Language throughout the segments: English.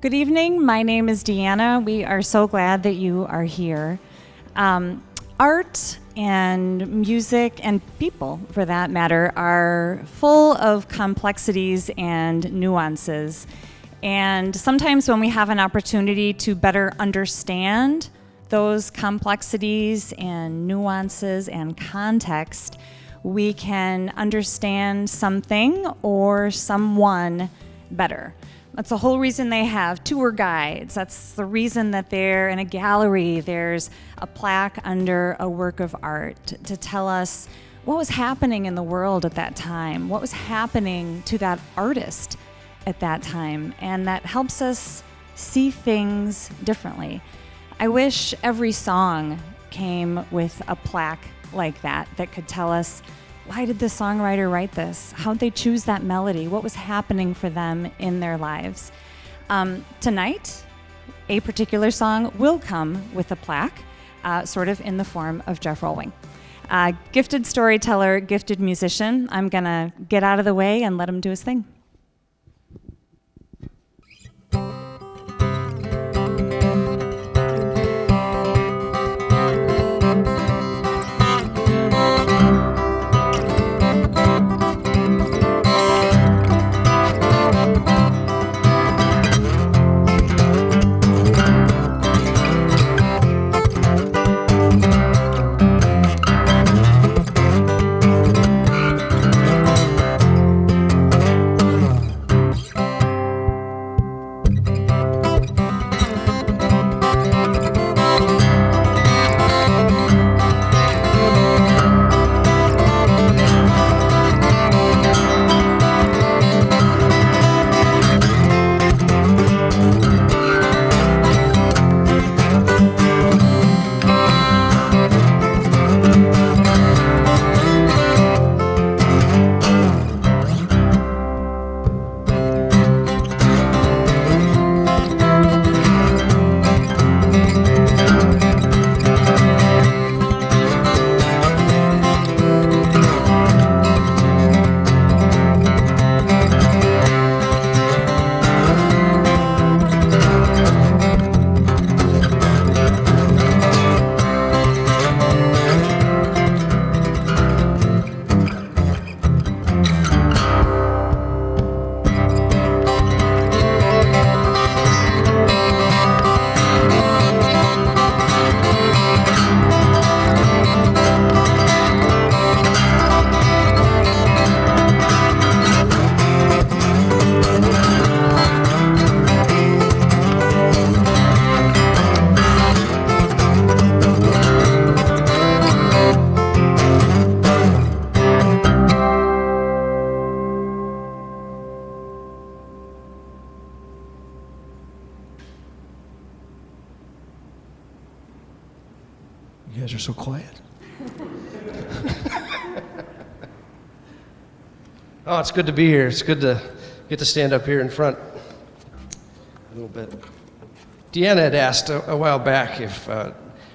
Good evening. My name is Deanna. We are so glad that you are here. Art and music and people, for that matter, are full of complexities and nuances. And sometimes when we have an opportunity to better understand those complexities and nuances and context, we can understand something or someone better. That's the whole reason they have tour guides. That's the reason that they're in a gallery. There's a plaque under a work of art to tell us what was happening in the world at that time, what was happening to that artist at that time, and that helps us see things differently. I wish every song came with a plaque like that could tell us, why did the songwriter write this? How'd they choose that melody? What was happening for them in their lives? Tonight, a particular song will come with a plaque, sort of in the form of Jeff Rohlwing. Gifted storyteller, gifted musician. I'm gonna get out of the way and let him do his thing. You guys are so quiet. Oh, it's good to be here. It's good to get to stand up here in front a little bit. Deanna had asked a while back if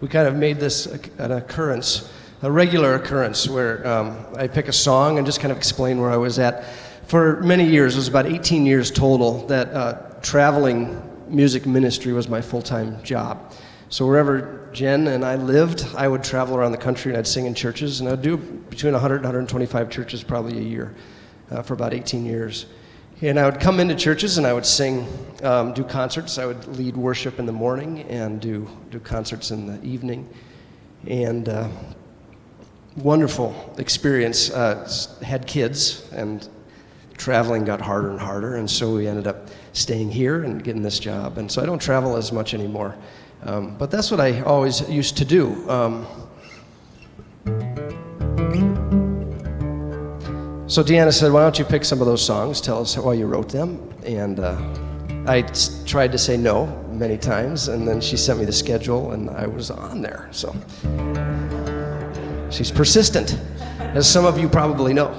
we kind of made this an occurrence, a regular occurrence, where I pick a song and just kind of explain where I was at. For many years, it was about 18 years total, that traveling music ministry was my full-time job. So wherever Jen and I lived, I would travel around the country and I'd sing in churches, and I'd do between 100 and 125 churches probably a year for about 18 years. And I would come into churches and I would sing, do concerts. I would lead worship in the morning and do concerts in the evening. And wonderful experience. Had kids, and traveling got harder and harder, and so we ended up staying here and getting this job. And so I don't travel as much anymore. But that's what I always used to do. So Deanna said, why don't you pick some of those songs, tell us why you wrote them. And I tried to say no many times, and then she sent me the schedule, and I was on there. So she's persistent, as some of you probably know.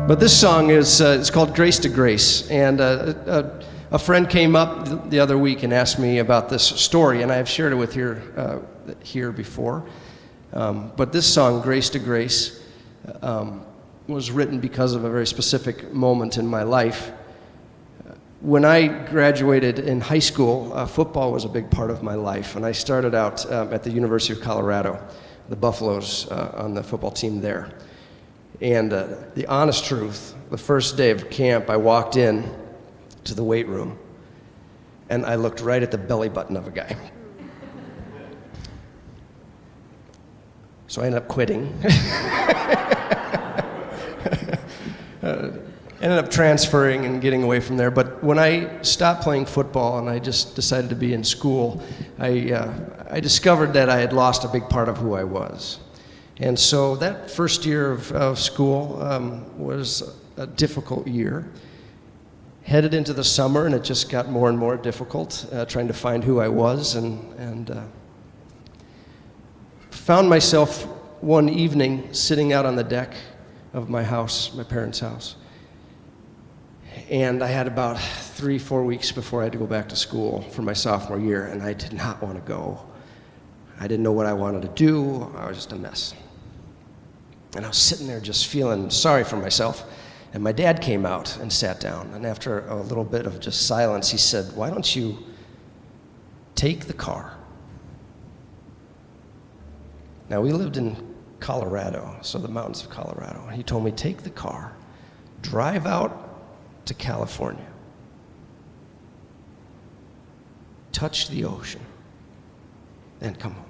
But this song is it's called Grace to Grace, and a friend came up the other week and asked me about this story, and I've shared it with here before. But this song, Grace to Grace, was written because of a very specific moment in my life. When I graduated in high school, football was a big part of my life, and I started out at the University of Colorado, the Buffaloes on the football team there. And the honest truth, the first day of camp, I walked in to the weight room, and I looked right at the belly button of a guy. So I ended up quitting. Ended up transferring and getting away from there. But when I stopped playing football and I just decided to be in school, I discovered that I had lost a big part of who I was. And so that first year of school was a difficult year. Headed into the summer, and it just got more and more difficult trying to find who I was, and found myself one evening sitting out on the deck of my house, my parents' house. And I had about 3-4 weeks before I had to go back to school for my sophomore year, and I did not want to go. I didn't know what I wanted to do. I was just a mess. And I was sitting there just feeling sorry for myself. And my dad came out and sat down. And after a little bit of just silence, he said, "Why don't you take the car?" Now, we lived in Colorado, so the mountains of Colorado. And he told me, "Take the car, drive out to California, touch the ocean, and come home."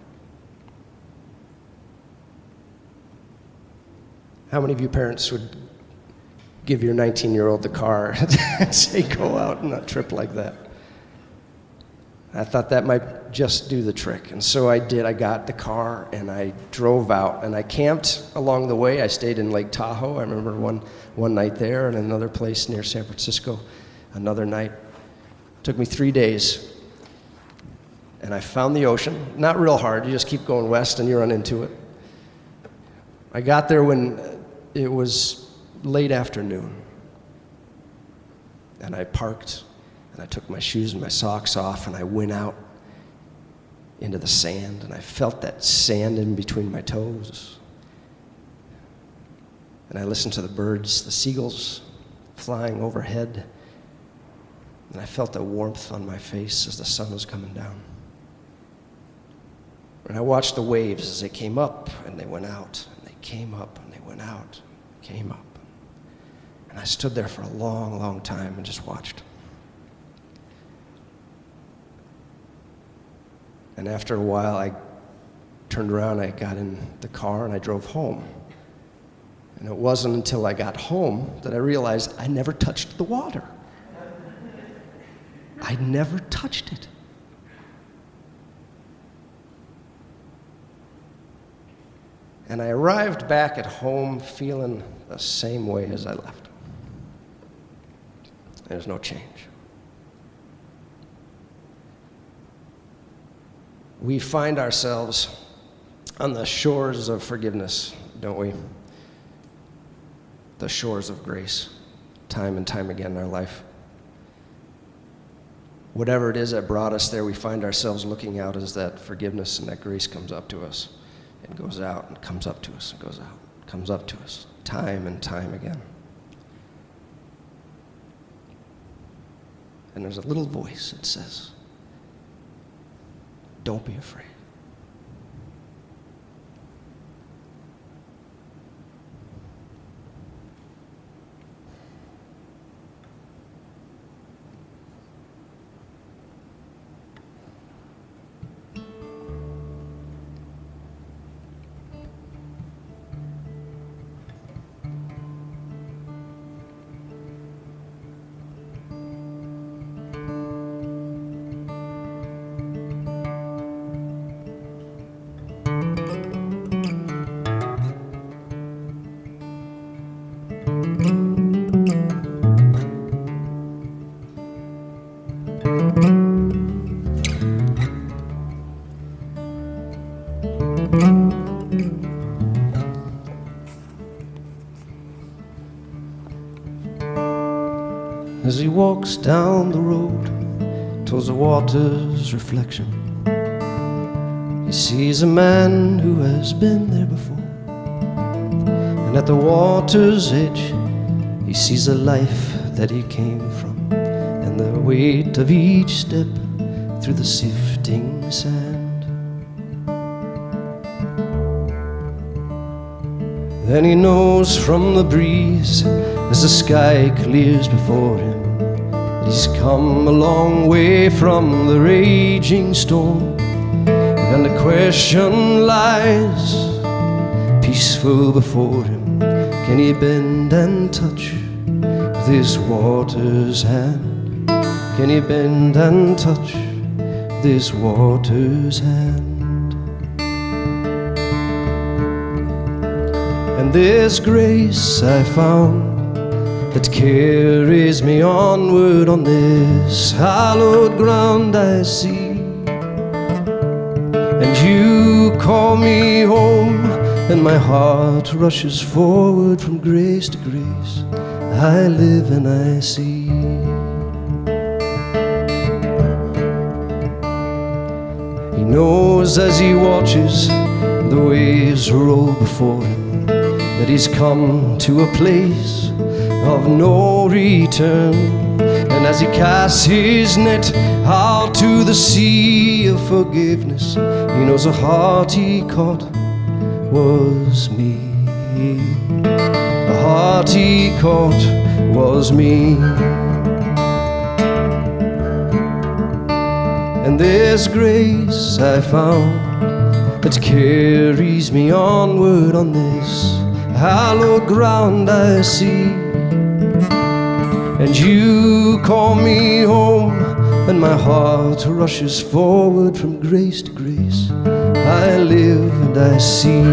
How many of you parents would give your 19-year-old the car and say, "Go out on a trip like that"? I thought that might just do the trick. And so I did. I got the car and I drove out, and I camped along the way. I stayed in Lake Tahoe. I remember one night there, and another place near San Francisco another night. It took me 3 days, and I found the ocean. Not real hard. You just keep going west and you run into it. I got there when it was late afternoon, and I parked, and I took my shoes and my socks off, and I went out into the sand, and I felt that sand in between my toes. And I listened to the birds, the seagulls flying overhead, and I felt the warmth on my face as the sun was coming down. And I watched the waves as they came up and they went out, and they came up and they went out, came up. And I stood there for a long, long time and just watched. And after a while, I turned around, I got in the car, and I drove home. And it wasn't until I got home that I realized I never touched the water. I never touched it. And I arrived back at home feeling the same way as I left. There's no change. We find ourselves on the shores of forgiveness, don't we? The shores of grace, time and time again in our life. Whatever it is that brought us there, we find ourselves looking out as that forgiveness and that grace comes up to us. It goes out and comes up to us and goes out, comes up to us, time and time again. And there's a little voice that says, "Don't be afraid." As he walks down the road towards the water's reflection, he sees a man who has been there before. And at the water's edge, he sees the life that he came from, and the weight of each step through the sifting sand. Then he knows from the breeze, as the sky clears before him, that he's come a long way from the raging storm. And the question lies peaceful before him, can he bend and touch with this water's hand? Can he bend and touch this water's hand? And this grace I found that carries me onward on this hallowed ground I see. And you call me home, and my heart rushes forward from grace to grace. I live and I see. He knows as he watches the waves roll before him, that he's come to a place of no return. And as he casts his net out to the sea of forgiveness, he knows the heart he caught was me. The heart he caught was me. And this grace I found that carries me onward on this hallowed ground I see. And you call me home, and my heart rushes forward from grace to grace. I live and I see.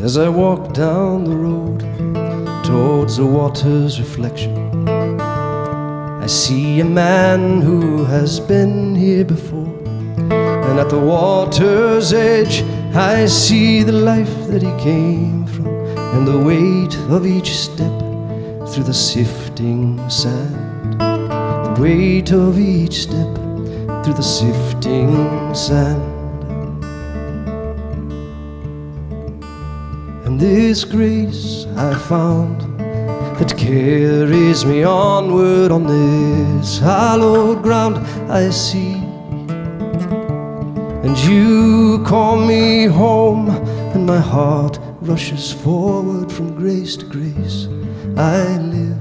As I walk down the road towards the water's reflection, I see a man who has been here before. And at the water's edge I see the life that he came from, and the weight of each step through the sifting sand. The weight of each step through the sifting sand. And this grace I found that carries me onward on this hallowed ground I see. And you call me home, and my heart rushes forward from grace to grace. I live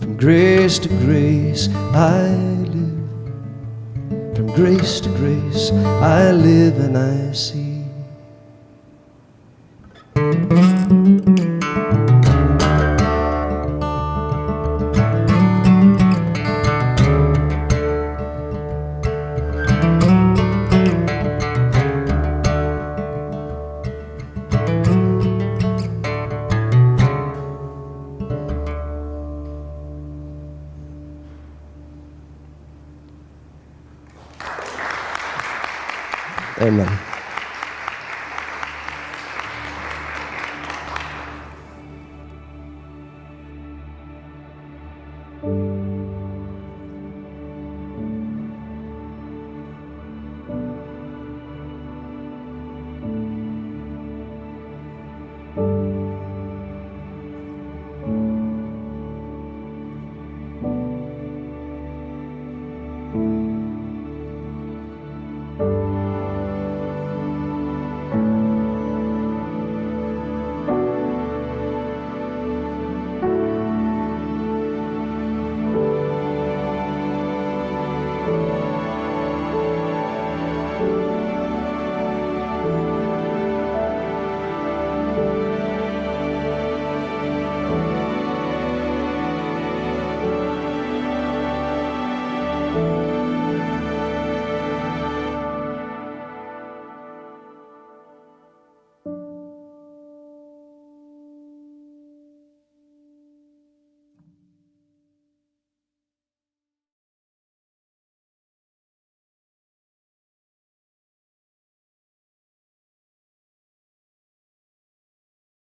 from grace to grace. I live from grace to grace. I live and I see. Amen.